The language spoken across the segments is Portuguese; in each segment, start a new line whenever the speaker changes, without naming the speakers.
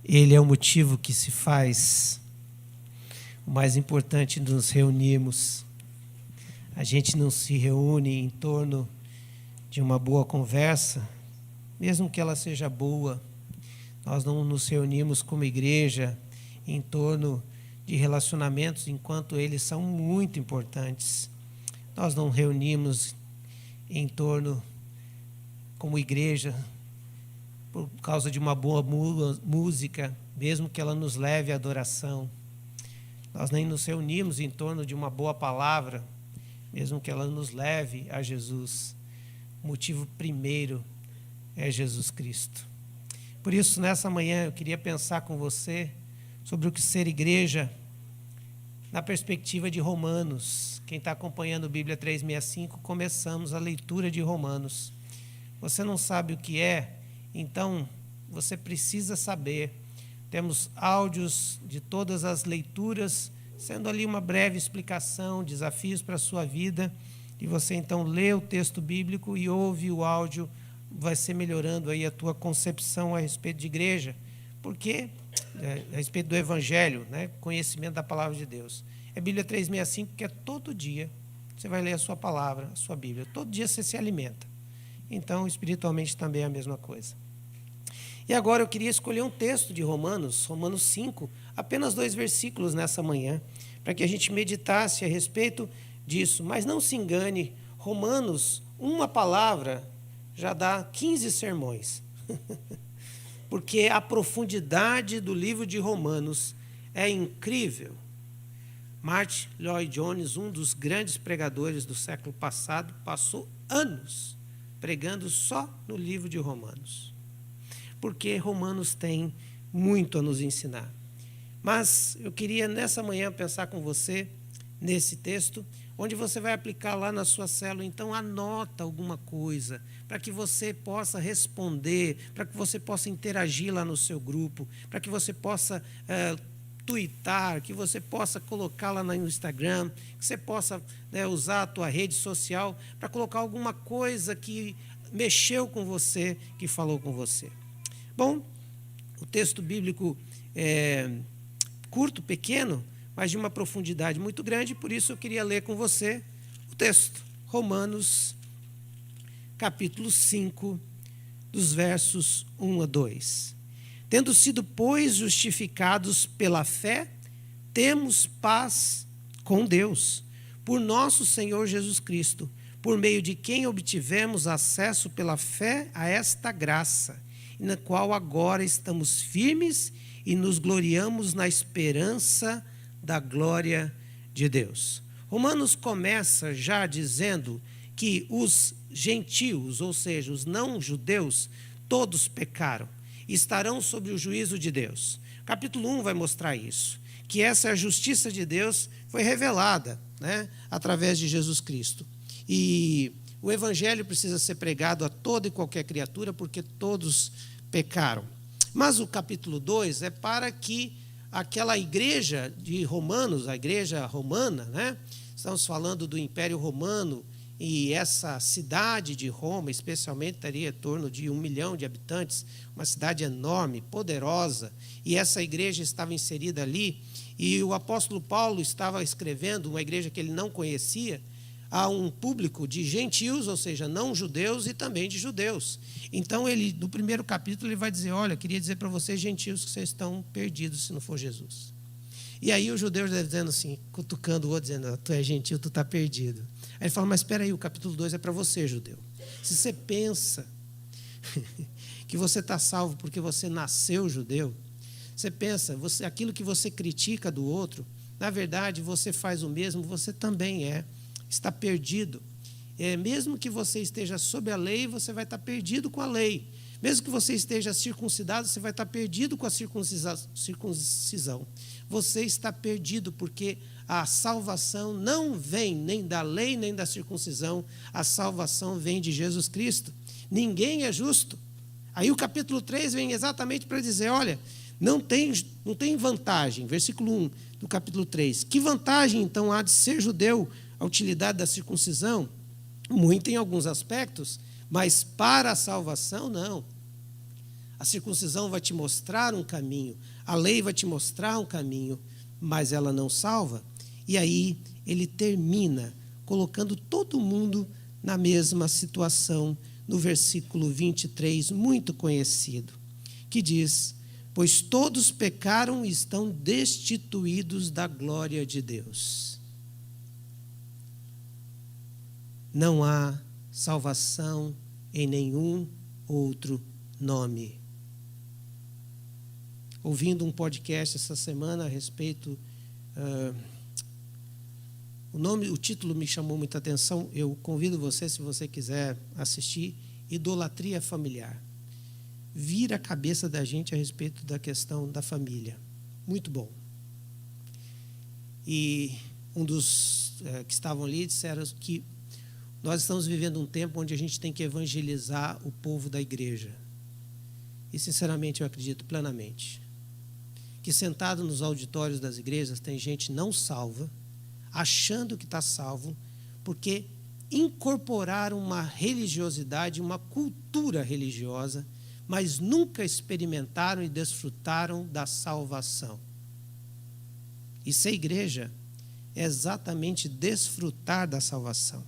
Ele é o motivo que se faz o mais importante de nos reunirmos. A gente não se reúne em torno de uma boa conversa, mesmo que ela seja boa. Nós não nos reunimos como igreja em torno de relacionamentos, enquanto eles são muito importantes. Nós não reunimos em torno, como igreja, por causa de uma boa música, mesmo que ela nos leve à adoração. Nós nem nos reunimos em torno de uma boa palavra, mesmo que ela nos leve a Jesus. O motivo primeiro é Jesus Cristo. Por isso, nessa manhã, eu queria pensar com você sobre o que ser igreja na perspectiva de Romanos. Quem está acompanhando Bíblia 365, começamos a leitura de Romanos. Você não sabe o que é? Então, você precisa saber. Temos áudios de todas as leituras, sendo ali uma breve explicação, desafios para a sua vida, e você então lê o texto bíblico e ouve o áudio, vai ser melhorando aí a tua concepção a respeito de igreja, porque a respeito do Evangelho, né, conhecimento da palavra de Deus. É Bíblia 365, que é todo dia você vai ler a sua palavra, a sua Bíblia, todo dia você se alimenta. Então, espiritualmente também é a mesma coisa. E agora eu queria escolher um texto de Romanos 5, apenas 2 versículos nessa manhã, para que a gente meditasse a respeito disso. Mas não se engane, Romanos, uma palavra já dá 15 sermões. Porque a profundidade do livro de Romanos é incrível. Martin Lloyd-Jones, um dos grandes pregadores do século passado, passou anos pregando só no livro de Romanos. Porque Romanos tem muito a nos ensinar. Mas eu queria nessa manhã pensar com você nesse texto, onde você vai aplicar lá na sua célula. Então anota alguma coisa, para que você possa responder, para que você possa interagir lá no seu grupo, para que você possa tuitar, que você possa colocar lá no Instagram, que você possa usar a tua rede social para colocar alguma coisa que mexeu com você, que falou com você. Bom, o texto bíblico é curto, pequeno, mas de uma profundidade muito grande, por isso eu queria ler com você o texto. Romanos, capítulo 5, dos versos 1 a 2. Tendo sido, pois, justificados pela fé, temos paz com Deus, por nosso Senhor Jesus Cristo, por meio de quem obtivemos acesso pela fé a esta graça, na qual agora estamos firmes e nos gloriamos na esperança da glória de Deus. Romanos começa já dizendo que os gentios, ou seja, os não-judeus, todos pecaram e estarão sob o juízo de Deus. Capítulo 1 vai mostrar isso, que essa justiça de Deus foi revelada, né, através de Jesus Cristo. E o Evangelho precisa ser pregado a toda e qualquer criatura, porque todos pecaram. Mas o capítulo 2 é para que aquela igreja de Romanos, a igreja romana, né? Estamos falando do Império Romano, e essa cidade de Roma, especialmente, teria em torno de 1 milhão de habitantes, uma cidade enorme, poderosa, e essa igreja estava inserida ali, e o apóstolo Paulo estava escrevendo, uma igreja que ele não conhecia, a um público de gentios, ou seja, não judeus e também de judeus. Então, ele, no primeiro capítulo, ele vai dizer, olha, queria dizer para vocês, gentios, que vocês estão perdidos se não for Jesus. E aí os judeus dizendo assim, cutucando o outro, dizendo, tu é gentil, tu está perdido. Aí ele fala, mas espera aí, o capítulo 2 é para você, judeu. Se você pensa que você está salvo porque você nasceu judeu, você pensa, aquilo que você critica do outro, na verdade, você faz o mesmo, você também está perdido. Mesmo que você esteja sob a lei, você vai estar perdido com a lei. Mesmo que você esteja circuncidado, você vai estar perdido com a circuncisão. Você está perdido porque a salvação não vem nem da lei, nem da circuncisão. A salvação vem de Jesus Cristo. Ninguém é justo. Aí o capítulo 3 vem exatamente para dizer, olha, não tem vantagem. Versículo 1 do capítulo 3. Que vantagem, então, há de ser judeu a utilidade da circuncisão? Muito em alguns aspectos, mas para a salvação, não. A circuncisão vai te mostrar um caminho, a lei vai te mostrar um caminho, mas ela não salva. E aí ele termina colocando todo mundo na mesma situação, no versículo 23, muito conhecido, que diz: pois todos pecaram e estão destituídos da glória de Deus. Não há salvação em nenhum outro nome. Ouvindo um podcast essa semana a respeito, o título me chamou muita atenção. Eu convido você, se você quiser assistir, Idolatria Familiar. Vira a cabeça da gente a respeito da questão da família. Muito bom. E um dos que estavam ali disseram que nós estamos vivendo um tempo onde a gente tem que evangelizar o povo da igreja. E, sinceramente, eu acredito plenamente que sentado nos auditórios das igrejas tem gente não salva, achando que está salvo, porque incorporaram uma religiosidade, uma cultura religiosa, mas nunca experimentaram e desfrutaram da salvação. E ser igreja é exatamente desfrutar da salvação.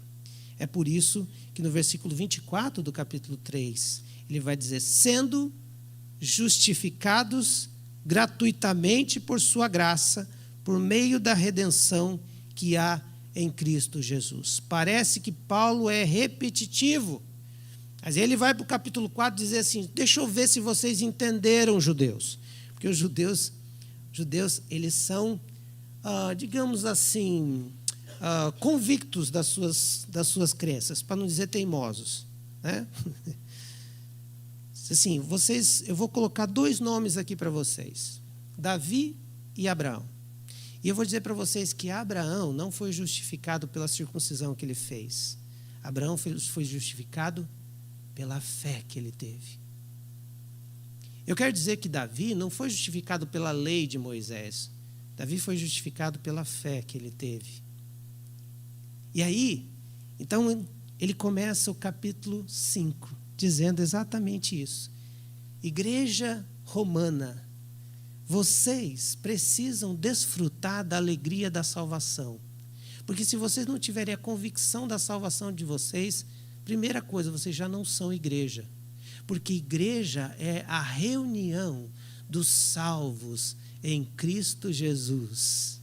É por isso que no versículo 24 do capítulo 3, ele vai dizer: sendo justificados gratuitamente por sua graça, por meio da redenção que há em Cristo Jesus. Parece que Paulo é repetitivo, mas ele vai para o capítulo 4 dizer assim: deixa eu ver se vocês entenderam, judeus. Porque os judeus eles são, digamos assim, convictos das suas crenças, para não dizer teimosos, né? Assim, eu vou colocar 2 nomes aqui para vocês: Davi e Abraão. E eu vou dizer para vocês que Abraão não foi justificado pela circuncisão que ele fez. Abraão foi justificado pela fé que ele teve. Eu quero dizer que Davi não foi justificado pela lei de Moisés. Davi foi justificado pela fé que ele teve. E aí, então, ele começa o capítulo 5, dizendo exatamente isso. Igreja romana, vocês precisam desfrutar da alegria da salvação. Porque se vocês não tiverem a convicção da salvação de vocês, primeira coisa, vocês já não são igreja. Porque igreja é a reunião dos salvos em Cristo Jesus.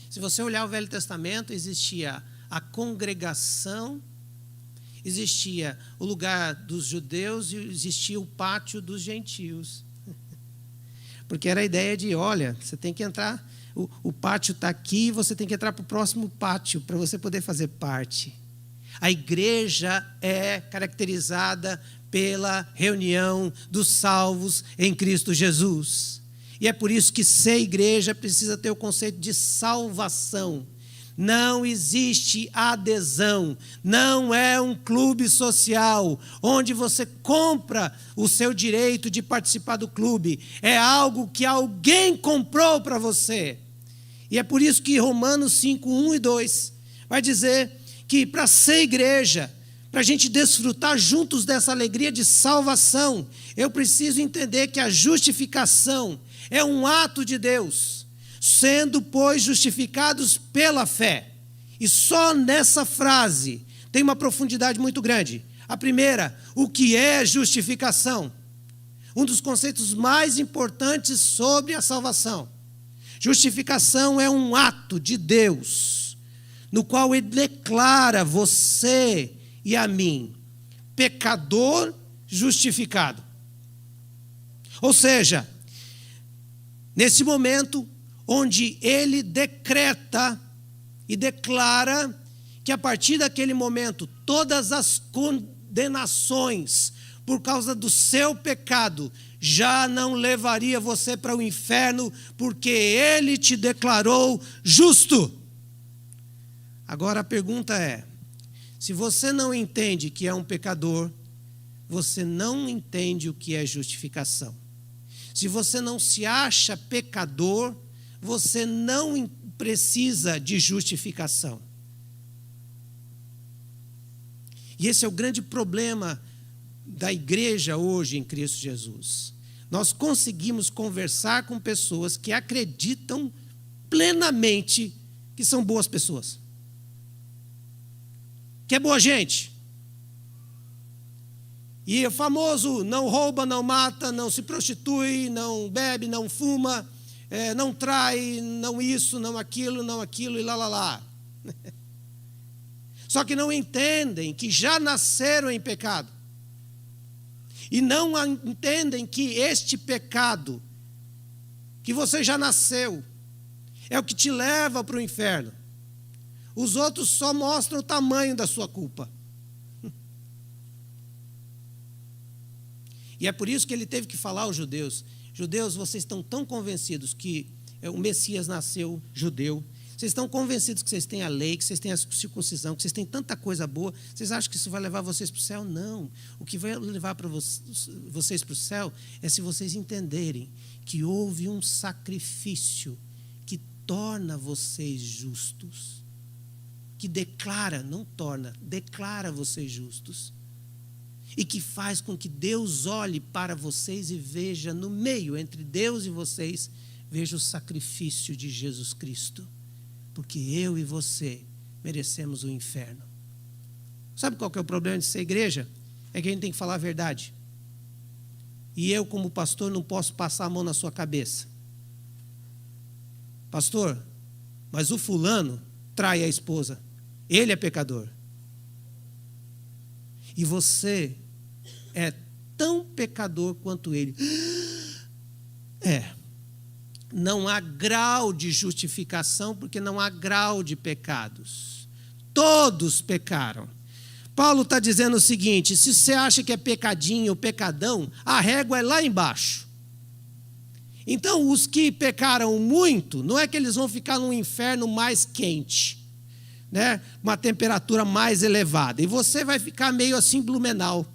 Se você olhar o Velho Testamento, existia a congregação, existia o lugar dos judeus e existia o pátio dos gentios. Porque era a ideia de, olha, você tem que entrar, o pátio está aqui, você tem que entrar para o próximo pátio para você poder fazer parte. A igreja é caracterizada pela reunião dos salvos em Cristo Jesus. E é por isso que ser igreja precisa ter o conceito de salvação. Não existe adesão, não é um clube social onde você compra o seu direito de participar do clube. É algo que alguém comprou para você. E é por isso que Romanos 5, 1 e 2 vai dizer que para ser igreja, para a gente desfrutar juntos dessa alegria de salvação, eu preciso entender que a justificação é um ato de Deus, sendo, pois, justificados pela fé. E só nessa frase tem uma profundidade muito grande. A primeira, o que é justificação? Um dos conceitos mais importantes sobre a salvação. Justificação é um ato de Deus, no qual Ele declara você e a mim pecador justificado. Ou seja, nesse momento onde Ele decreta e declara que a partir daquele momento todas as condenações por causa do seu pecado já não levaria você para o inferno, porque Ele te declarou justo. Agora a pergunta é: se você não entende que é um pecador, você não entende o que é justificação. Se você não se acha pecador, você não precisa de justificação. E esse é o grande problema da igreja hoje em Cristo Jesus. Nós conseguimos conversar com pessoas que acreditam plenamente que são boas pessoas. Que é boa gente. E o famoso não rouba, não mata, não se prostitui, não bebe, não fuma, não trai, não isso, não aquilo e lá. Só que não entendem que já nasceram em pecado. E não entendem que este pecado, que você já nasceu, é o que te leva para o inferno. Os outros só mostram o tamanho da sua culpa. E é por isso que ele teve que falar aos judeus: judeus, vocês estão tão convencidos que o Messias nasceu judeu, vocês estão convencidos que vocês têm a lei, que vocês têm a circuncisão, que vocês têm tanta coisa boa, vocês acham que isso vai levar vocês para o céu? Não. O que vai levar para vocês para o céu é se vocês entenderem que houve um sacrifício que torna vocês justos, que declara, não torna, declara vocês justos, e que faz com que Deus olhe para vocês e veja no meio, entre Deus e vocês, veja o sacrifício de Jesus Cristo. Porque eu e você merecemos o inferno. Sabe qual que é o problema de ser igreja? É que a gente tem que falar a verdade. E eu, como pastor, não posso passar a mão na sua cabeça. Pastor, mas o fulano trai a esposa. Ele é pecador. E você é tão pecador quanto ele. Não há grau de justificação, porque não há grau de pecados. Todos pecaram. Paulo está dizendo o seguinte: se você acha que é pecadinho ou pecadão, a régua é lá embaixo. Então, os que pecaram muito, não é que eles vão ficar num inferno mais quente, né? Uma temperatura mais elevada. E você vai ficar meio assim, Blumenau,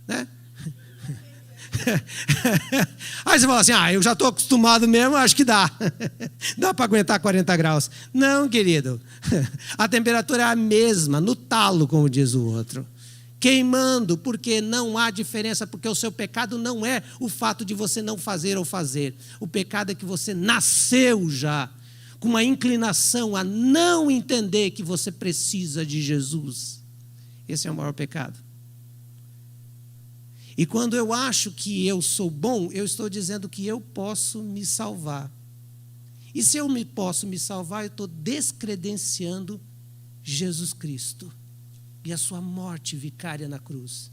né? Aí você fala assim: eu já estou acostumado mesmo, acho que dá. Dá para aguentar 40 graus. Não, querido. A temperatura é a mesma, no talo, como diz o outro. Queimando, porque não há diferença, porque o seu pecado não é o fato de você não fazer ou fazer. O pecado é que você nasceu já com uma inclinação a não entender que você precisa de Jesus. Esse é o maior pecado. E quando eu acho que eu sou bom, eu estou dizendo que eu posso me salvar. E se eu posso me salvar, eu estou descredenciando Jesus Cristo e a sua morte vicária na cruz.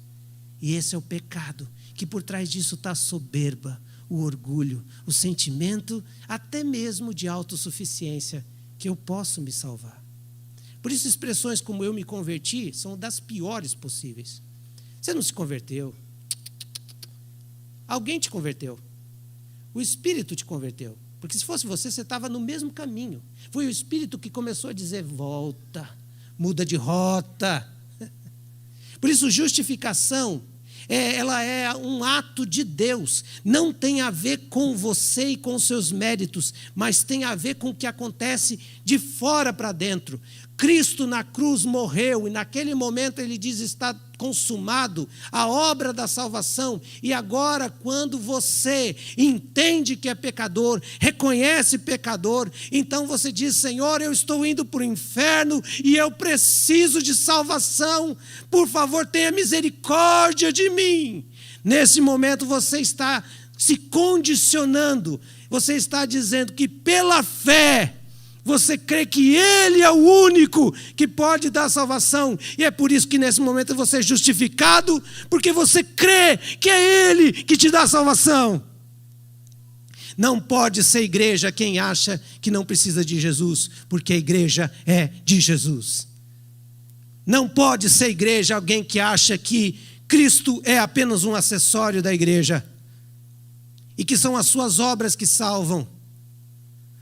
E esse é o pecado, que por trás disso está a soberba, o orgulho, o sentimento até mesmo de autossuficiência, que eu posso me salvar. Por isso expressões como eu me converti são das piores possíveis. Você não se converteu. Alguém te converteu. O Espírito te converteu. Porque se fosse você, você estava no mesmo caminho. Foi o Espírito que começou a dizer: volta, muda de rota. Por isso, justificação, ela é um ato de Deus. Não tem a ver com você e com os seus méritos, mas tem a ver com o que acontece de fora para dentro. Cristo na cruz morreu e naquele momento ele diz: está consumado a obra da salvação. E agora, quando você entende que é pecador, reconhece pecador, então você diz: Senhor, eu estou indo para o inferno e eu preciso de salvação, por favor, tenha misericórdia de mim. Nesse momento você está se condicionando, você está dizendo que pela fé você crê que Ele é o único que pode dar salvação. E é por isso que nesse momento você é justificado, porque você crê que é Ele que te dá salvação. Não pode ser igreja quem acha que não precisa de Jesus, porque a igreja é de Jesus. Não pode ser igreja alguém que acha que Cristo é apenas um acessório da igreja e que são as suas obras que salvam,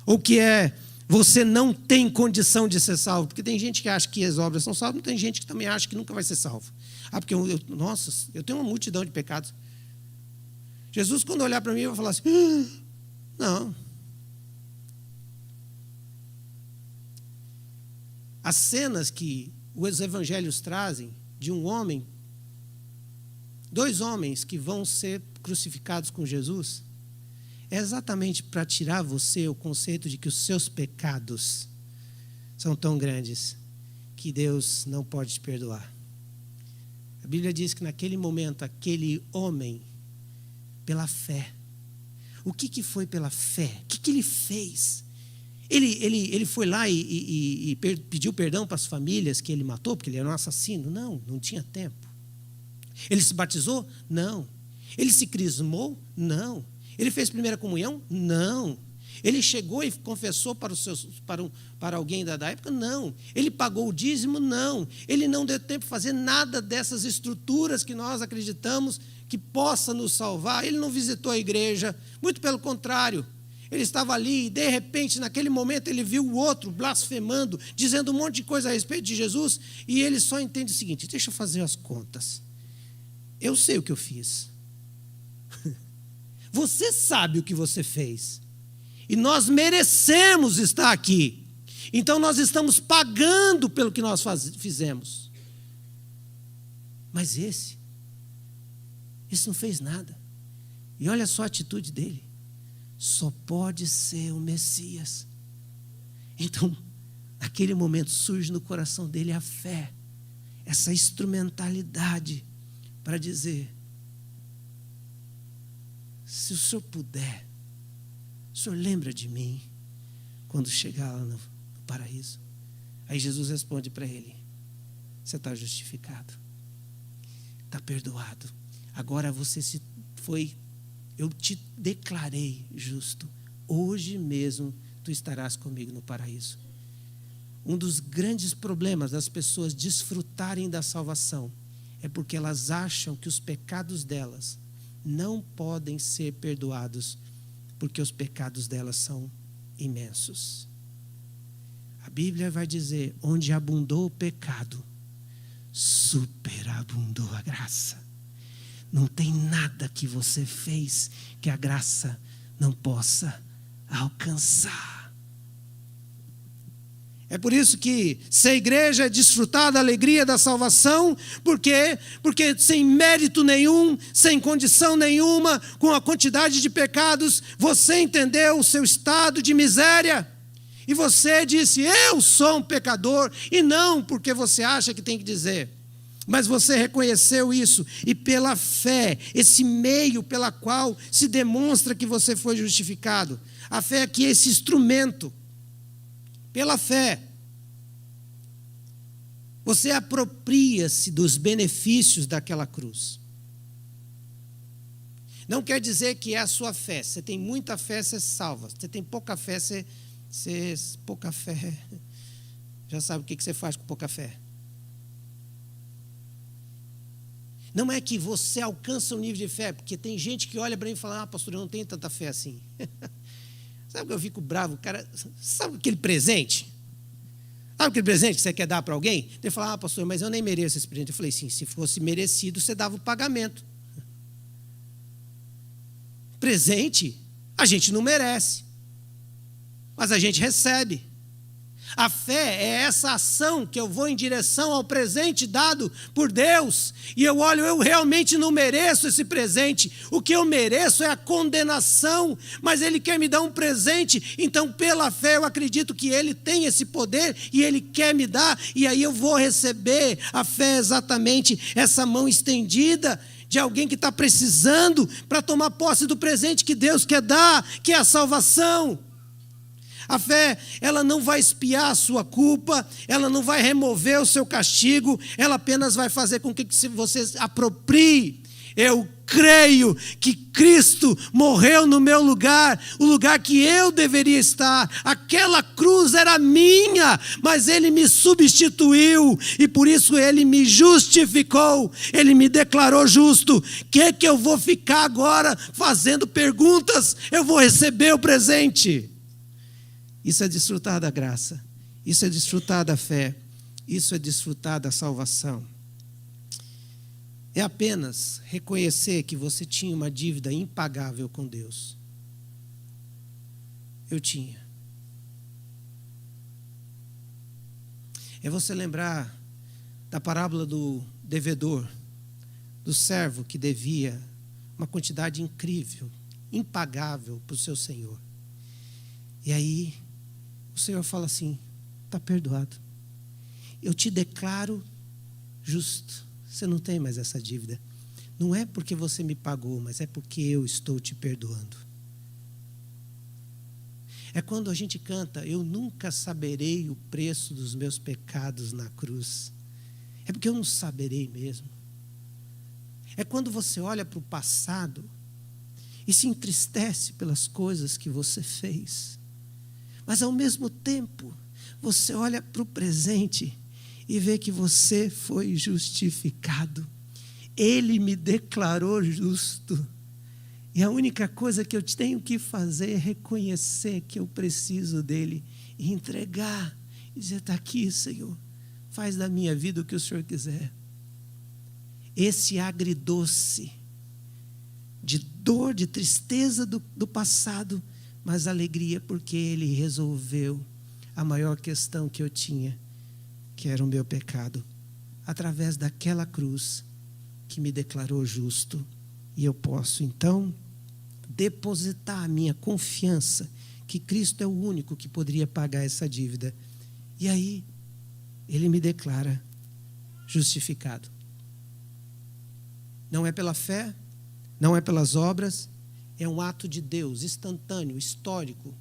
ou que você não tem condição de ser salvo. Porque tem gente que acha que as obras são salvas, mas tem gente que também acha que nunca vai ser salvo. Porque eu tenho uma multidão de pecados. Jesus, quando olhar para mim, vai falar assim: não. As cenas que os evangelhos trazem de um homem, 2 homens que vão ser crucificados com Jesus, é exatamente para tirar você o conceito de que os seus pecados são tão grandes que Deus não pode te perdoar. A Bíblia diz que naquele momento, aquele homem, pela fé. O que foi pela fé? O que ele fez? Ele foi lá e pediu perdão para as famílias que ele matou, porque ele era um assassino? Não tinha tempo. Ele se batizou? Não. Ele se crismou? Não. Ele fez primeira comunhão? Não. Ele chegou e confessou para alguém da época? Não. Ele pagou o dízimo? Não. Ele não deu tempo de fazer nada dessas estruturas que nós acreditamos que possa nos salvar. Ele não visitou a igreja, muito pelo contrário. Ele estava ali e, de repente, naquele momento, ele viu o outro blasfemando, dizendo um monte de coisa a respeito de Jesus, e ele só entende o seguinte: deixa eu fazer as contas. Eu sei o que eu fiz. Você sabe o que você fez. E nós merecemos estar aqui. Então nós estamos pagando pelo que nós fizemos. Mas esse não fez nada. E olha só a atitude dele. Só pode ser o Messias. Então, naquele momento surge no coração dele a fé. Essa instrumentalidade para dizer: se o Senhor puder, o Senhor lembra de mim quando chegar lá no paraíso. Aí Jesus responde para ele: você está justificado, está perdoado. Agora você eu te declarei justo. Hoje mesmo tu estarás comigo no paraíso. Um dos grandes problemas das pessoas desfrutarem da salvação é porque elas acham que os pecados delas não podem ser perdoados, porque os pecados delas são imensos. A Bíblia vai dizer: onde abundou o pecado, superabundou a graça. Não tem nada que você fez que a graça não possa alcançar. É por isso que ser igreja é desfrutar da alegria da salvação, porque sem mérito nenhum, sem condição nenhuma, com a quantidade de pecados, você entendeu o seu estado de miséria. E você disse: eu sou um pecador, e não porque você acha que tem que dizer. Mas você reconheceu isso, e pela fé, esse meio pela qual se demonstra que você foi justificado. A fé aqui é esse instrumento. Pela fé, você apropria-se dos benefícios daquela cruz. Não quer dizer que é a sua fé. Você tem muita fé, você salva. Você tem pouca fé, pouca fé. Já sabe o que você faz com pouca fé. Não é que você alcança um nível de fé, porque tem gente que olha para mim e fala: pastor, eu não tenho tanta fé assim. Sabe que eu fico bravo? Cara, sabe aquele presente? Sabe aquele presente que você quer dar para alguém? Ele fala: pastor, mas eu nem mereço esse presente. Eu falei: sim, se fosse merecido, você dava o pagamento. Presente, a gente não merece, mas a gente recebe. A fé é essa ação que eu vou em direção ao presente dado por Deus, e eu olho: eu realmente não mereço esse presente, o que eu mereço é a condenação, mas Ele quer me dar um presente, então pela fé eu acredito que Ele tem esse poder, e Ele quer me dar, e aí eu vou receber. A fé é exatamente essa mão estendida de alguém que está precisando para tomar posse do presente que Deus quer dar, que é a salvação. A fé, ela não vai expiar a sua culpa, ela não vai remover o seu castigo, ela apenas vai fazer com que você aproprie. Eu creio que Cristo morreu no meu lugar, o lugar que eu deveria estar. Aquela cruz era minha, mas Ele me substituiu, e por isso Ele me justificou, Ele me declarou justo. Que eu vou ficar agora fazendo perguntas? Eu vou receber o presente. Isso é desfrutar da graça, isso é desfrutar da fé, isso é desfrutar da salvação. É apenas reconhecer que você tinha uma dívida impagável com Deus. Eu tinha. É você lembrar da parábola do devedor, do servo que devia uma quantidade incrível, impagável para o seu senhor. E aí o Senhor fala assim: está perdoado. Eu te declaro justo. Você não tem mais essa dívida. Não é porque você me pagou, mas é porque eu estou te perdoando. É quando a gente canta: eu nunca saberei o preço dos meus pecados na cruz. É porque eu não saberei mesmo. É quando você olha para o passado e se entristece pelas coisas que você fez. Mas ao mesmo tempo, você olha para o presente e vê que você foi justificado. Ele me declarou justo. E a única coisa que eu tenho que fazer é reconhecer que eu preciso dele e entregar. E dizer: está aqui, Senhor. Faz da minha vida o que o Senhor quiser. Esse agridoce de dor, de tristeza do passado, mas alegria porque ele resolveu a maior questão que eu tinha, que era o meu pecado, através daquela cruz que me declarou justo. E eu posso então depositar a minha confiança que Cristo é o único que poderia pagar essa dívida. E aí ele me declara justificado. Não é pela fé, não é pelas obras, é um ato de Deus, instantâneo, histórico.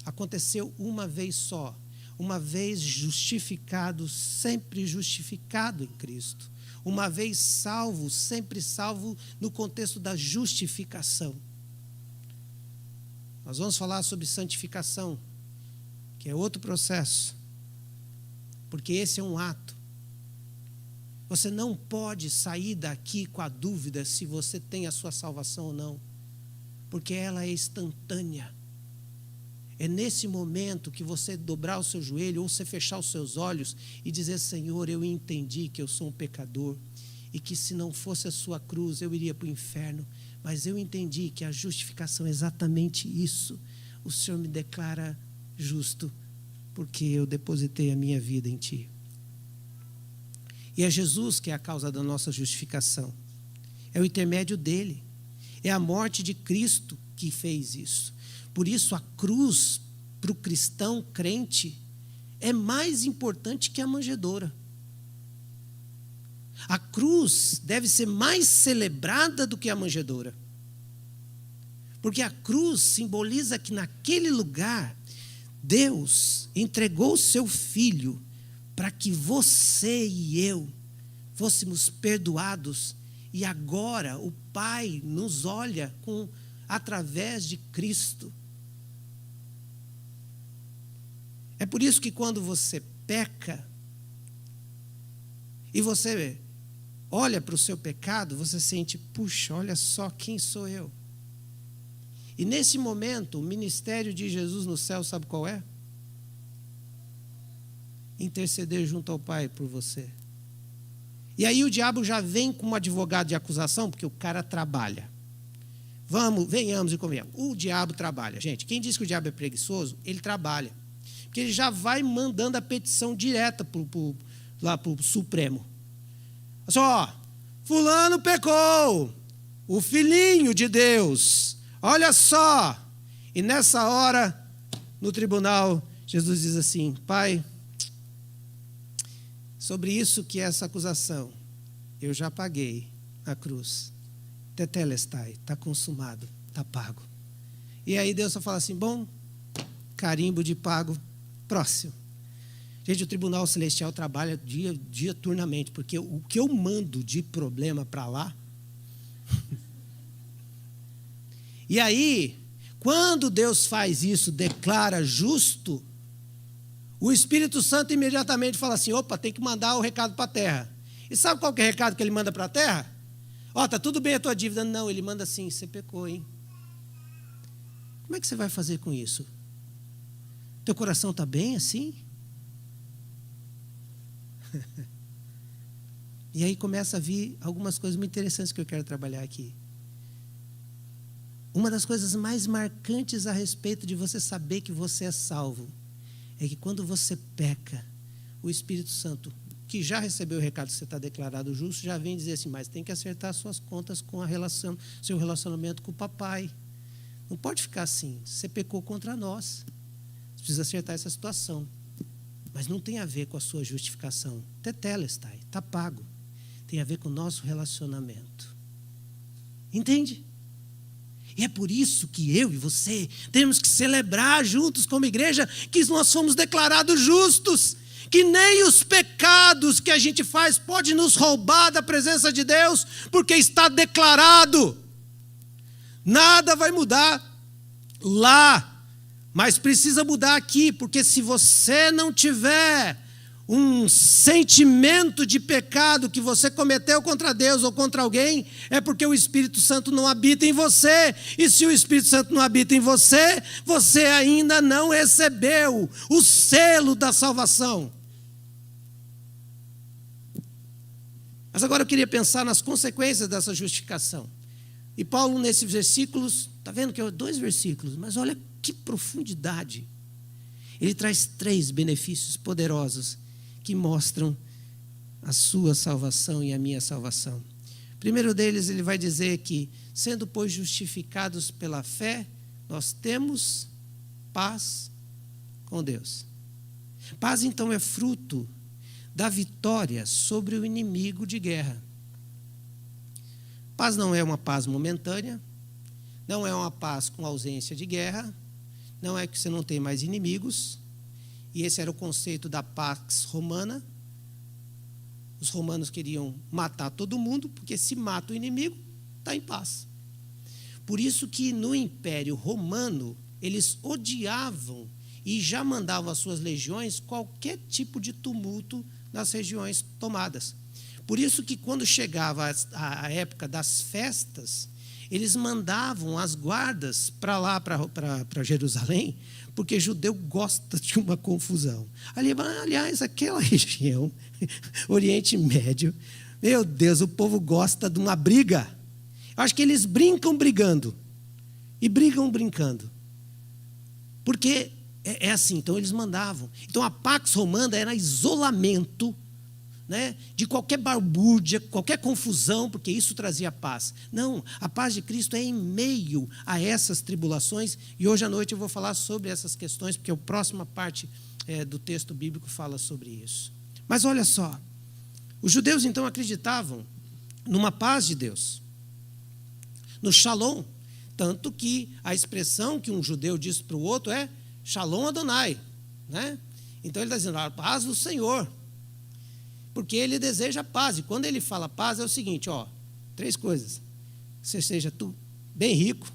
Aconteceu uma vez só. Uma vez justificado, sempre justificado em Cristo. Uma vez salvo, sempre salvo no contexto da justificação. Nós vamos falar sobre santificação, que é outro processo. Porque esse é um ato. Você não pode sair daqui com a dúvida se você tem a sua salvação ou não. Porque ela é instantânea. É nesse momento que você dobrar o seu joelho ou você fechar os seus olhos e dizer: Senhor, eu entendi que eu sou um pecador e que se não fosse a sua cruz eu iria para o inferno. Mas eu entendi que a justificação é exatamente isso. O Senhor me declara justo porque eu depositei a minha vida em Ti. E é Jesus que é a causa da nossa justificação. É o intermédio dele. É a morte de Cristo que fez isso. Por isso, a cruz, para o cristão crente, é mais importante que a manjedoura. A cruz deve ser mais celebrada do que a manjedoura. Porque a cruz simboliza que naquele lugar, Deus entregou o seu Filho para que você e eu fôssemos perdoados. E agora o Pai nos olha através de Cristo. É por isso que quando você peca e você olha para o seu pecado, você sente: puxa, olha só quem sou eu. E nesse momento, o ministério de Jesus no céu, sabe qual é? Interceder junto ao Pai por você. E aí o diabo já vem com um advogado de acusação, porque o cara trabalha. Venhamos e convenhamos. O diabo trabalha. Gente, quem diz que o diabo é preguiçoso, ele trabalha. Porque ele já vai mandando a petição direta lá para o Supremo. Só, fulano pecou, o filhinho de Deus, olha só. E nessa hora, no tribunal, Jesus diz assim: Pai, sobre isso que é essa acusação, eu já paguei na cruz. Tetelestai, está consumado, está pago. E aí Deus só fala assim: bom, carimbo de pago, próximo. Gente, o tribunal celestial trabalha diuturnamente, porque o que eu mando de problema para lá. E aí, quando Deus faz isso, declara justo, o Espírito Santo imediatamente fala assim: opa, tem que mandar o recado para a terra. E sabe qual que é o recado que ele manda para a terra? Ó, tá tudo bem a tua dívida. Não, ele manda assim: você pecou, hein? Como é que você vai fazer com isso? Teu coração está bem assim? E aí começa a vir algumas coisas muito interessantes que eu quero trabalhar aqui. Uma das coisas mais marcantes a respeito de você saber que você é salvo é que quando você peca, o Espírito Santo que já recebeu o recado que você está declarado justo, já vem dizer assim, mas tem que acertar suas contas com seu relacionamento com o papai. Não pode ficar assim. Você pecou contra nós. Você precisa acertar essa situação. Mas não tem a ver com a sua justificação. Tetelestai, está pago. Tem a ver com o nosso relacionamento. Entende? E é por isso que eu e você temos que celebrar juntos como igreja que nós fomos declarados justos. Que nem os pecados que a gente faz pode nos roubar da presença de Deus, porque está declarado. Nada vai mudar lá, mas precisa mudar aqui, porque se você não tiver um sentimento de pecado que você cometeu contra Deus ou contra alguém, é porque o Espírito Santo não habita em você. E se o Espírito Santo não habita em você, você ainda não recebeu o selo da salvação. Mas agora eu queria pensar nas consequências dessa justificação. E Paulo, nesses versículos, está vendo que é 2 versículos, mas olha que profundidade. Ele traz 3 benefícios poderosos que mostram a sua salvação e a minha salvação. O primeiro deles, ele vai dizer que, sendo, pois, justificados pela fé, nós temos paz com Deus. Paz, então, é fruto da vitória sobre o inimigo de guerra. Paz não é uma paz momentânea, não é uma paz com ausência de guerra, não é que você não tem mais inimigos, e esse era o conceito da pax romana. Os romanos queriam matar todo mundo, porque se mata o inimigo, está em paz. Por isso que no Império Romano, eles odiavam e já mandavam às suas legiões qualquer tipo de tumulto nas regiões tomadas. Por isso que quando chegava a época das festas, eles mandavam as guardas para lá, para Jerusalém, porque judeu gosta de uma confusão. Aliás, aquela região, Oriente Médio, meu Deus, o povo gosta de uma briga. Eu acho que eles brincam brigando e brigam brincando. Porque é assim, então eles mandavam. Então a Pax Romana era isolamento, né, de qualquer barbúrdia, qualquer confusão, porque isso trazia paz. Não, a paz de Cristo é em meio a essas tribulações, e hoje à noite eu vou falar sobre essas questões, porque a próxima parte do texto bíblico fala sobre isso. Mas olha só, os judeus então acreditavam numa paz de Deus, no Shalom, tanto que a expressão que um judeu diz para o outro é Shalom Adonai, né? Então ele está dizendo, a paz do Senhor, porque ele deseja paz. E quando ele fala paz, é o seguinte, 3 coisas. Que você seja bem rico,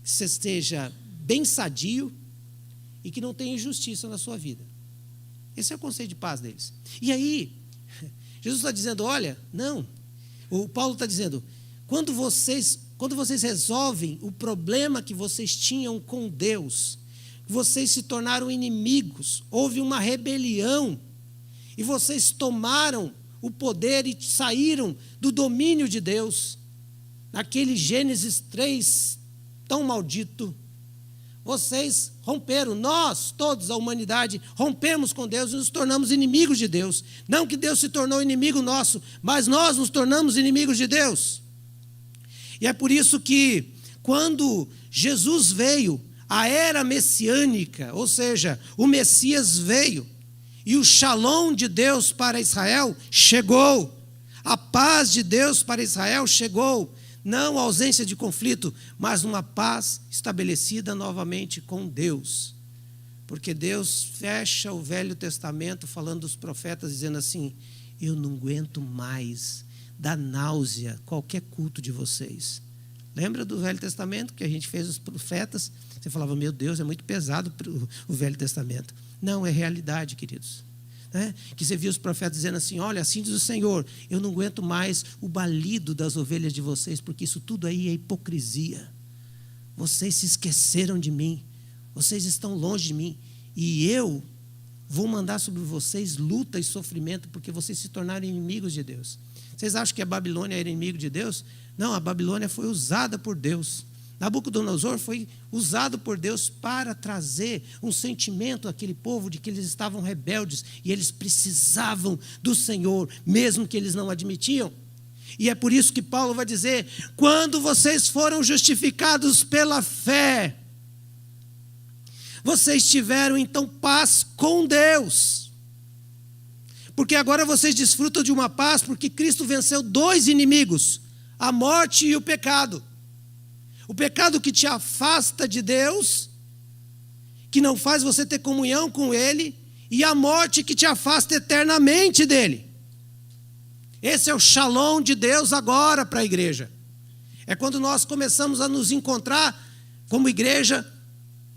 que você esteja bem sadio e que não tenha injustiça na sua vida. Esse é o conceito de paz deles. E aí, Jesus está dizendo, olha, não. O Paulo está dizendo, quando vocês resolvem o problema que vocês tinham com Deus, vocês se tornaram inimigos, houve uma rebelião, e vocês tomaram o poder e saíram do domínio de Deus. Naquele Gênesis 3 tão maldito, vocês romperam, nós, todos, a humanidade, rompemos com Deus e nos tornamos inimigos de Deus. Não que Deus se tornou inimigo nosso, mas nós nos tornamos inimigos de Deus. E é por isso que, quando Jesus veio, a era messiânica, ou seja, o Messias veio, e o Shalom de Deus para Israel chegou. A paz de Deus para Israel chegou. Não a ausência de conflito, mas uma paz estabelecida novamente com Deus. Porque Deus fecha o Velho Testamento falando dos profetas, dizendo assim, eu não aguento mais, dá náusea qualquer culto de vocês. Lembra do Velho Testamento que a gente fez os profetas? Você falava, meu Deus, é muito pesado o Velho Testamento. Não, é realidade, queridos. Que você viu os profetas dizendo assim, olha, assim diz o Senhor, eu não aguento mais o balido das ovelhas de vocês, porque isso tudo aí é hipocrisia. Vocês se esqueceram de mim, vocês estão longe de mim, e eu vou mandar sobre vocês luta e sofrimento, porque vocês se tornaram inimigos de Deus. Vocês acham que a Babilônia era inimigo de Deus? Não, a Babilônia foi usada por Deus. Nabucodonosor foi usado por Deus para trazer um sentimento àquele povo de que eles estavam rebeldes e eles precisavam do Senhor, mesmo que eles não admitiam. E é por isso que Paulo vai dizer: quando vocês foram justificados pela fé, vocês tiveram então paz com Deus. Porque agora vocês desfrutam de uma paz porque Cristo venceu 2 inimigos, a morte e o pecado. O pecado que te afasta de Deus, que não faz você ter comunhão com Ele, e a morte que te afasta eternamente dEle. Esse é o shalom de Deus agora para a igreja. É quando nós começamos a nos encontrar como igreja,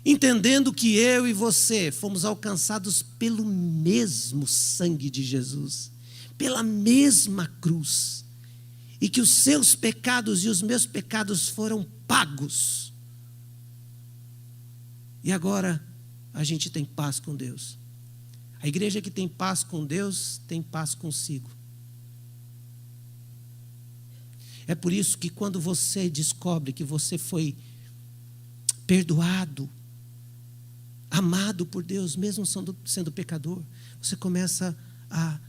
entendendo que eu e você fomos alcançados pelo mesmo sangue de Jesus, pela mesma cruz, e que os seus pecados e os meus pecados foram pagos. E agora a gente tem paz com Deus. A igreja que tem paz com Deus tem paz consigo. É por isso que quando você descobre que você foi perdoado, amado por Deus, mesmo sendo pecador, você começa a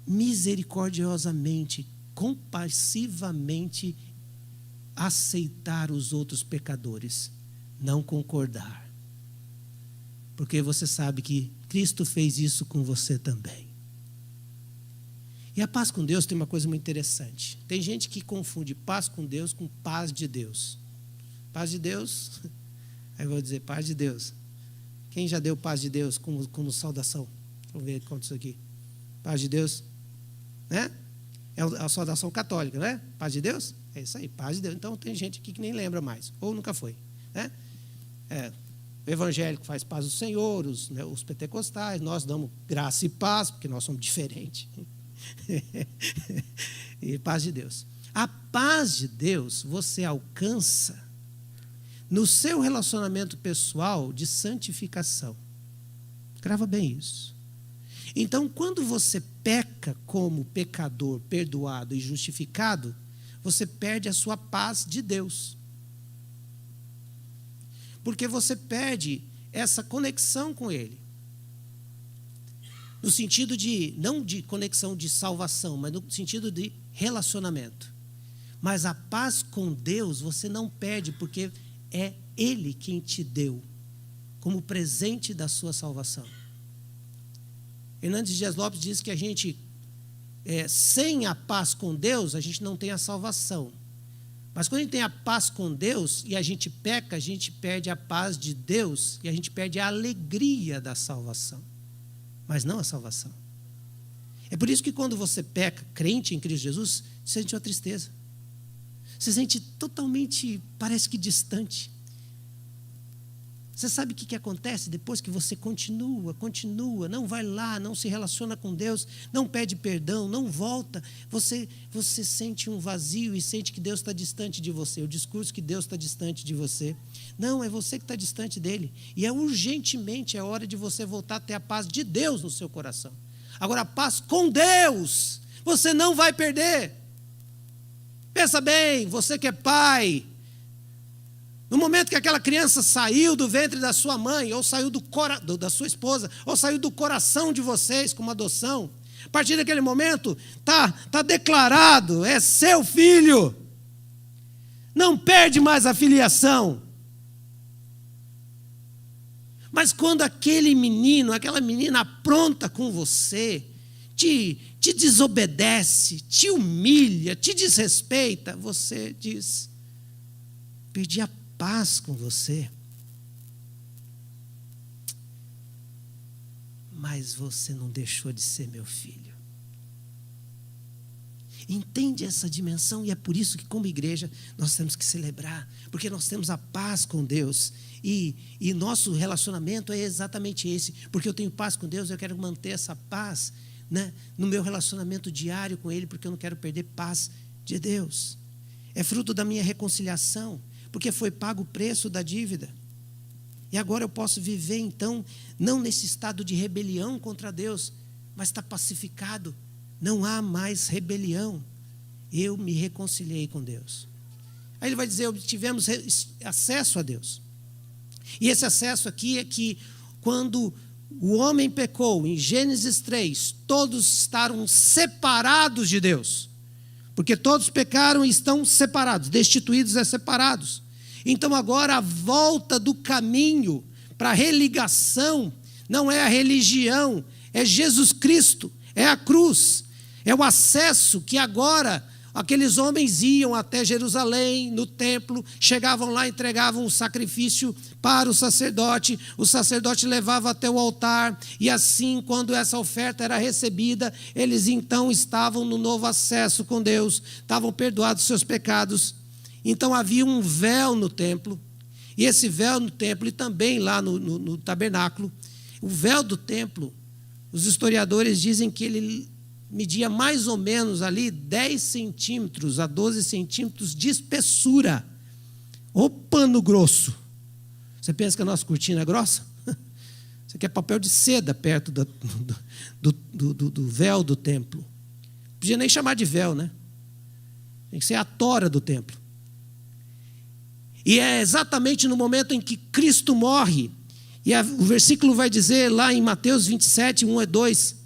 misericordiosamente, compassivamente aceitar os outros pecadores, não concordar. Porque você sabe que Cristo fez isso com você também. E a paz com Deus tem uma coisa muito interessante. Tem gente que confunde paz com Deus com paz de Deus. Paz de Deus, aí eu vou dizer paz de Deus. Quem já deu paz de Deus como saudação? Vamos ver quanto isso aqui. Paz de Deus, né? É a saudação católica, né? Paz de Deus? É isso aí, paz de Deus. Então tem gente aqui que nem lembra mais, ou nunca foi, né? O evangélico faz paz do Senhor, os pentecostais, nós damos graça e paz, porque nós somos diferentes. E paz de Deus. A paz de Deus você alcança no seu relacionamento pessoal de santificação. Grava bem isso. Então, quando você peca como pecador, perdoado e justificado, você perde a sua paz de Deus. Porque você perde essa conexão com Ele. No sentido de, não de conexão de salvação, mas no sentido de relacionamento. Mas a paz com Deus você não perde, porque é Ele quem te deu como presente da sua salvação. Hernandes Dias Lopes diz que a gente, sem a paz com Deus, a gente não tem a salvação. Mas quando a gente tem a paz com Deus e a gente peca, a gente perde a paz de Deus e a gente perde a alegria da salvação. Mas não a salvação. É por isso que quando você peca, crente em Cristo Jesus, você sente uma tristeza. Você sente totalmente, parece que distante. Você sabe o que acontece depois que você continua, não vai lá, não se relaciona com Deus, não pede perdão, não volta, você sente um vazio e sente que Deus está distante de você, o discurso que Deus está distante de você. Não, é você que está distante dele. E urgentemente é hora de você voltar a ter a paz de Deus no seu coração. Agora, a paz com Deus, você não vai perder. Pensa bem, você que é pai, no momento que aquela criança saiu do ventre da sua mãe, ou saiu da sua esposa, ou saiu do coração de vocês como adoção, a partir daquele momento, tá declarado, é seu filho. Não perde mais a filiação. Mas quando aquele menino, aquela menina apronta com você, te desobedece, te humilha, te desrespeita, você diz: perdi a paz com você. Mas você não deixou de ser meu filho. Entende essa dimensão? E é por isso que, como igreja, nós temos que celebrar, porque nós temos a paz com Deus, e nosso relacionamento é exatamente esse. Porque eu tenho paz com Deus, eu quero manter essa paz, né, no meu relacionamento diário com Ele, porque eu não quero perder paz de Deus. É fruto da minha reconciliação, porque foi pago o preço da dívida. E agora eu posso viver, então, não nesse estado de rebelião contra Deus, mas está pacificado. Não há mais rebelião. Eu me reconciliei com Deus. Aí ele vai dizer, obtivemos acesso a Deus. E esse acesso aqui é que quando o homem pecou, em Gênesis 3, todos estavam separados de Deus. Porque todos pecaram e estão separados, destituídos é separados. Então agora a volta do caminho para a religação não é a religião, é Jesus Cristo, é a cruz, é o acesso que agora aqueles homens iam até Jerusalém, no templo, chegavam lá, entregavam o sacrifício para o sacerdote levava até o altar, e assim, quando essa oferta era recebida, eles então estavam no novo acesso com Deus, estavam perdoados seus pecados. Então havia um véu no templo, e esse véu no templo, e também lá no tabernáculo, o véu do templo, os historiadores dizem que ele media mais ou menos ali 10 centímetros a 12 centímetros de espessura. Ô pano grosso! Você pensa que a nossa cortina é grossa? Isso aqui é papel de seda perto do véu do templo. Não podia nem chamar de véu, né? Tem que ser a tora do templo. E é exatamente no momento em que Cristo morre, e o versículo vai dizer lá em Mateus 27, 1 e 2,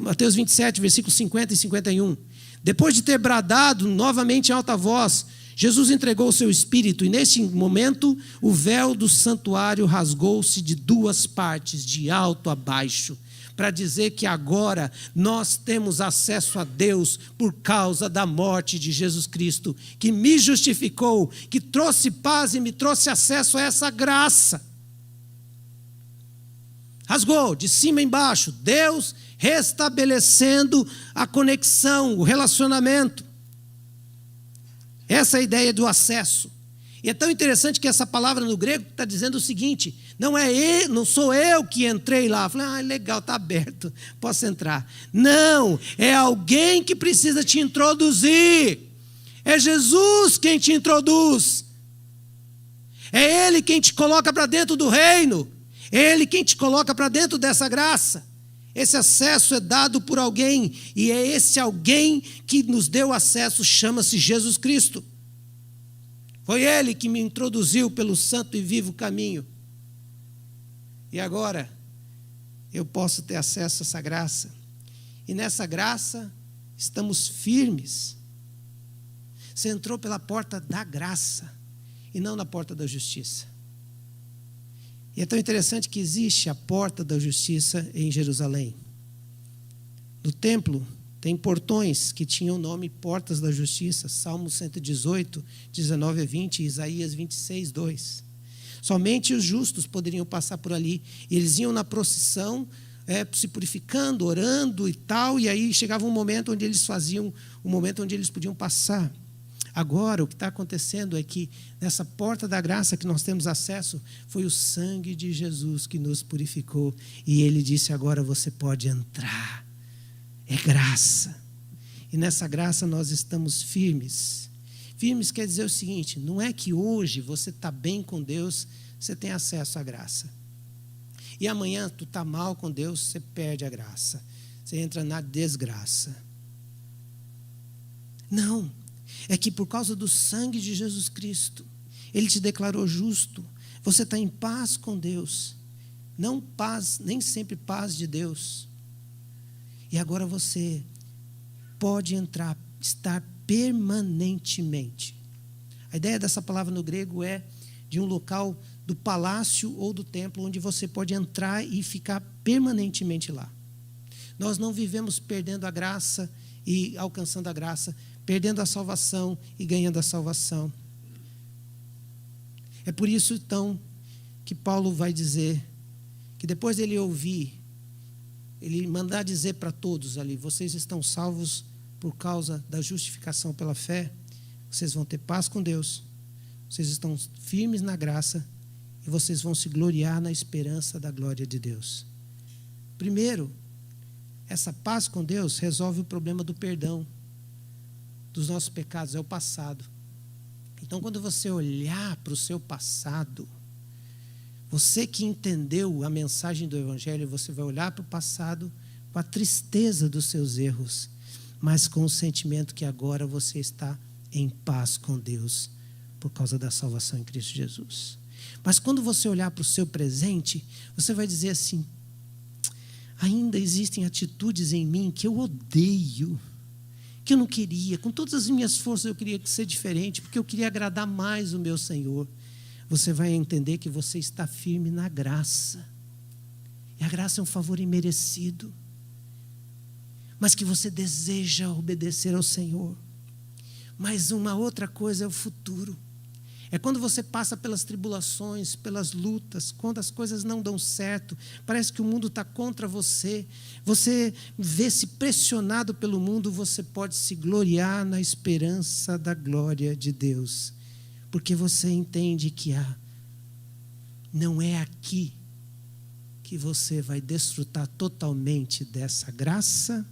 Mateus 27, versículos 50 e 51. Depois de ter bradado novamente em alta voz, Jesus entregou o seu espírito, e neste momento o véu do santuário rasgou-se de duas partes, de alto a baixo, para dizer que agora nós temos acesso a Deus por causa da morte de Jesus Cristo, que me justificou, que trouxe paz e me trouxe acesso a essa graça. Rasgou de cima a embaixo, Deus restabelecendo a conexão, o relacionamento. Essa é a ideia do acesso. E é tão interessante que essa palavra no grego está dizendo o seguinte: não sou eu que entrei lá. Falei, legal, está aberto, posso entrar. Não, é alguém que precisa te introduzir. É Jesus quem te introduz. É Ele quem te coloca para dentro do reino. É Ele quem te coloca para dentro dessa graça. Esse acesso é dado por alguém, e é esse alguém que nos deu acesso, chama-se Jesus Cristo. Foi Ele que me introduziu pelo santo e vivo caminho. E agora eu posso ter acesso a essa graça. E nessa graça estamos firmes. Você entrou pela porta da graça e não na porta da justiça. E é tão interessante que existe a porta da justiça em Jerusalém. No templo tem portões que tinham o nome Portas da Justiça, Salmo 118, 19 a 20, Isaías 26, 2. Somente os justos poderiam passar por ali. E eles iam na procissão, se purificando, orando e tal, e aí chegava um momento onde eles podiam passar. Agora, o que está acontecendo é que nessa porta da graça que nós temos acesso, foi o sangue de Jesus que nos purificou. E Ele disse, agora você pode entrar. É graça. E nessa graça nós estamos firmes. Firmes quer dizer o seguinte, não é que hoje você está bem com Deus, você tem acesso à graça. E amanhã tu está mal com Deus, você perde a graça. Você entra na desgraça. Não. É que por causa do sangue de Jesus Cristo, Ele te declarou justo. Você está em paz com Deus. Não paz, nem sempre paz de Deus. E agora você pode entrar, estar permanentemente. A ideia dessa palavra no grego é de um local do palácio ou do templo, onde você pode entrar e ficar permanentemente lá. Nós não vivemos perdendo a graça e alcançando a graça, perdendo a salvação e ganhando a salvação. É por isso, então, que Paulo vai dizer que depois dele ouvir, ele mandar dizer para todos ali, vocês estão salvos por causa da justificação pela fé, vocês vão ter paz com Deus, vocês estão firmes na graça e vocês vão se gloriar na esperança da glória de Deus. Primeiro, essa paz com Deus resolve o problema do perdão dos nossos pecados, é o passado. Então, quando você olhar para o seu passado, você que entendeu a mensagem do Evangelho, você vai olhar para o passado com a tristeza dos seus erros, mas com o sentimento que agora você está em paz com Deus, por causa da salvação em Cristo Jesus. Mas quando você olhar para o seu presente, você vai dizer assim: ainda existem atitudes em mim que eu odeio, que eu não queria, com todas as minhas forças eu queria ser diferente, porque eu queria agradar mais o meu Senhor. Você vai entender que você está firme na graça. E a graça é um favor imerecido, mas que você deseja obedecer ao Senhor. Mas uma outra coisa é o futuro. É quando você passa pelas tribulações, pelas lutas, quando as coisas não dão certo, parece que o mundo está contra você, você vê-se pressionado pelo mundo, você pode se gloriar na esperança da glória de Deus, porque você entende que não é aqui que você vai desfrutar totalmente dessa graça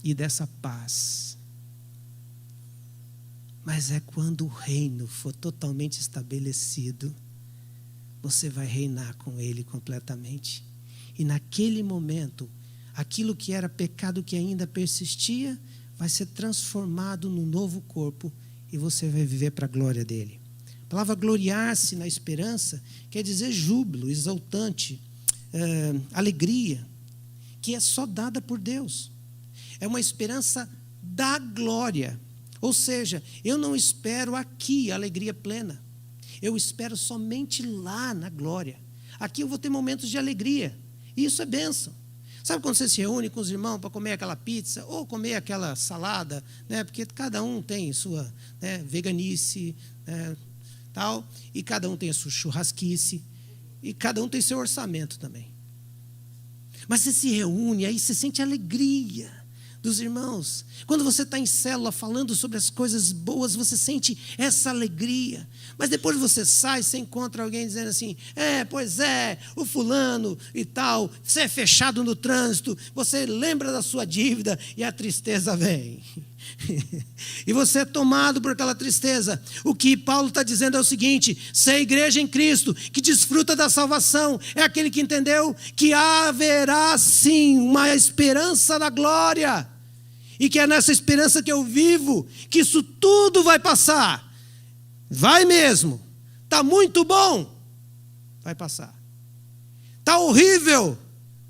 e dessa paz. Mas é quando o reino for totalmente estabelecido, você vai reinar com ele completamente. E naquele momento, aquilo que era pecado que ainda persistia, vai ser transformado num novo corpo e você vai viver para a glória dele. A palavra gloriar-se na esperança quer dizer júbilo, exultante, alegria, que é só dada por Deus. É uma esperança da glória. Ou seja, eu não espero aqui a alegria plena. Eu espero somente lá na glória. Aqui eu vou ter momentos de alegria. E isso é bênção. Sabe quando você se reúne com os irmãos para comer aquela pizza ou comer aquela salada, né? Porque cada um tem sua, né, veganice, né, tal, e cada um tem a sua churrasquice, e cada um tem seu orçamento também. Mas você se reúne, aí você sente alegria dos irmãos. Quando você está em célula falando sobre as coisas boas, você sente essa alegria. Mas depois você sai, você encontra alguém dizendo assim: pois é, o fulano e tal, você é fechado no trânsito, você lembra da sua dívida e a tristeza vem. E você é tomado por aquela tristeza. O que Paulo está dizendo é o seguinte: ser a igreja em Cristo, que desfruta da salvação, é aquele que entendeu que haverá sim uma esperança da glória, e que é nessa esperança que eu vivo, que isso tudo vai passar. Vai mesmo. Está muito bom, vai passar. Está horrível,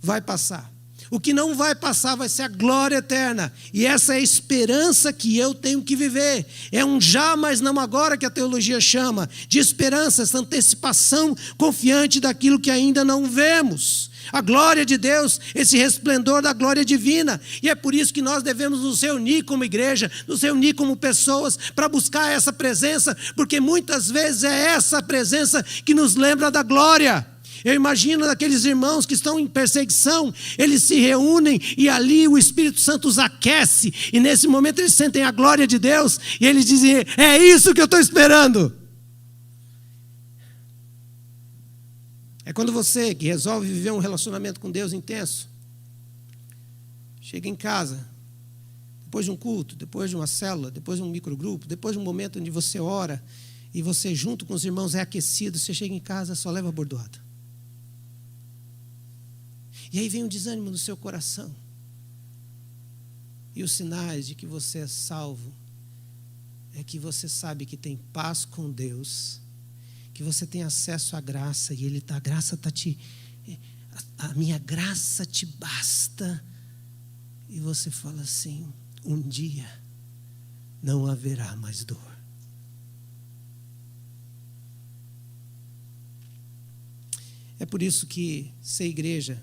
vai passar. O que não vai passar vai ser a glória eterna. E essa é a esperança que eu tenho que viver. É um já, mas não agora, que a teologia chama de esperança, essa antecipação confiante daquilo que ainda não vemos. A glória de Deus, esse resplendor da glória divina. E é por isso que nós devemos nos reunir como igreja, nos reunir como pessoas, para buscar essa presença, porque muitas vezes é essa presença que nos lembra da glória. Eu imagino aqueles irmãos que estão em perseguição, eles se reúnem e ali o Espírito Santo os aquece, e nesse momento eles sentem a glória de Deus, e eles dizem: é isso que eu estou esperando. É quando você que resolve viver um relacionamento com Deus intenso, chega em casa, depois de um culto, depois de uma célula, depois de um microgrupo, depois de um momento onde você ora, e você junto com os irmãos é aquecido, você chega em casa, só leva bordoada. E aí vem um desânimo no seu coração. E os sinais de que você é salvo é que você sabe que tem paz com Deus, que você tem acesso à graça, e a graça está a minha graça te basta. E você fala assim: um dia não haverá mais dor. É por isso que ser igreja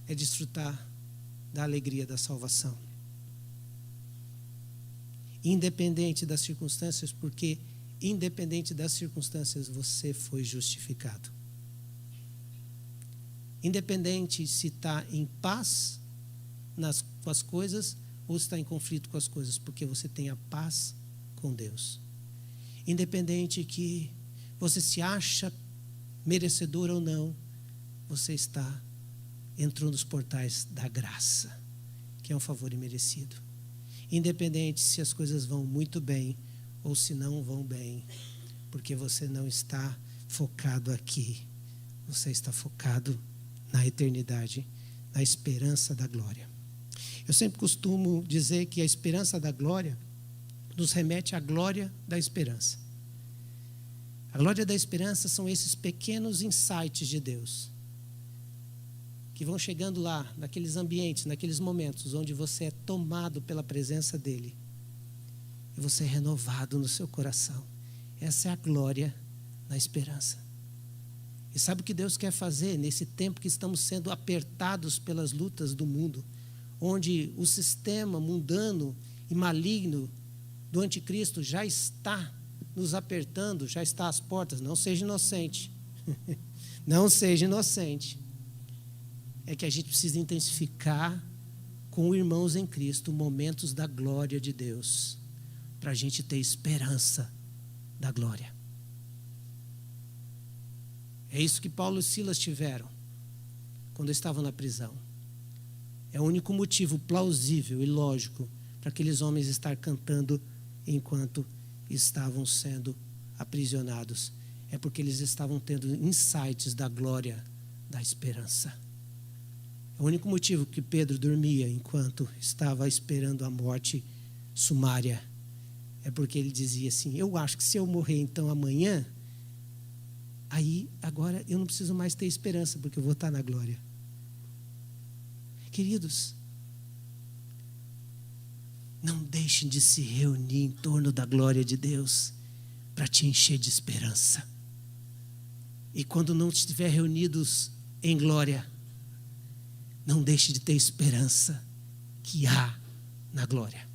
é desfrutar da alegria da salvação, independente das circunstâncias, porque independente das circunstâncias você foi justificado. Independente se está em paz com as coisas ou se está em conflito com as coisas, porque você tem a paz com Deus. Independente que você se acha merecedor ou não, você entrou nos portais da graça, que é um favor imerecido. Independente se as coisas vão muito bem ou se não vão bem, porque você não está focado aqui, você está focado na eternidade, na esperança da glória. Eu sempre costumo dizer que a esperança da glória nos remete à glória da esperança. A glória da esperança são esses pequenos insights de Deus, que vão chegando lá, naqueles ambientes, naqueles momentos onde você é tomado pela presença dEle e você é renovado no seu coração. Essa é a glória da esperança. E sabe o que Deus quer fazer nesse tempo que estamos sendo apertados pelas lutas do mundo, onde o sistema mundano e maligno do anticristo já está nos apertando, já está às portas? Não seja inocente. Não seja inocente. É que a gente precisa intensificar com irmãos em Cristo momentos da glória de Deus, para a gente ter esperança da glória. É isso que Paulo e Silas tiveram quando estavam na prisão. É o único motivo plausível e lógico para aqueles homens estar cantando enquanto estavam sendo aprisionados. É porque eles estavam tendo insights da glória, da esperança. É o único motivo que Pedro dormia enquanto estava esperando a morte sumária. É porque ele dizia assim: eu acho que se eu morrer então amanhã, aí agora eu não preciso mais ter esperança, porque eu vou estar na glória. Queridos, não deixem de se reunir em torno da glória de Deus para te encher de esperança. E quando não estiver reunidos em glória, não deixe de ter esperança que há na glória.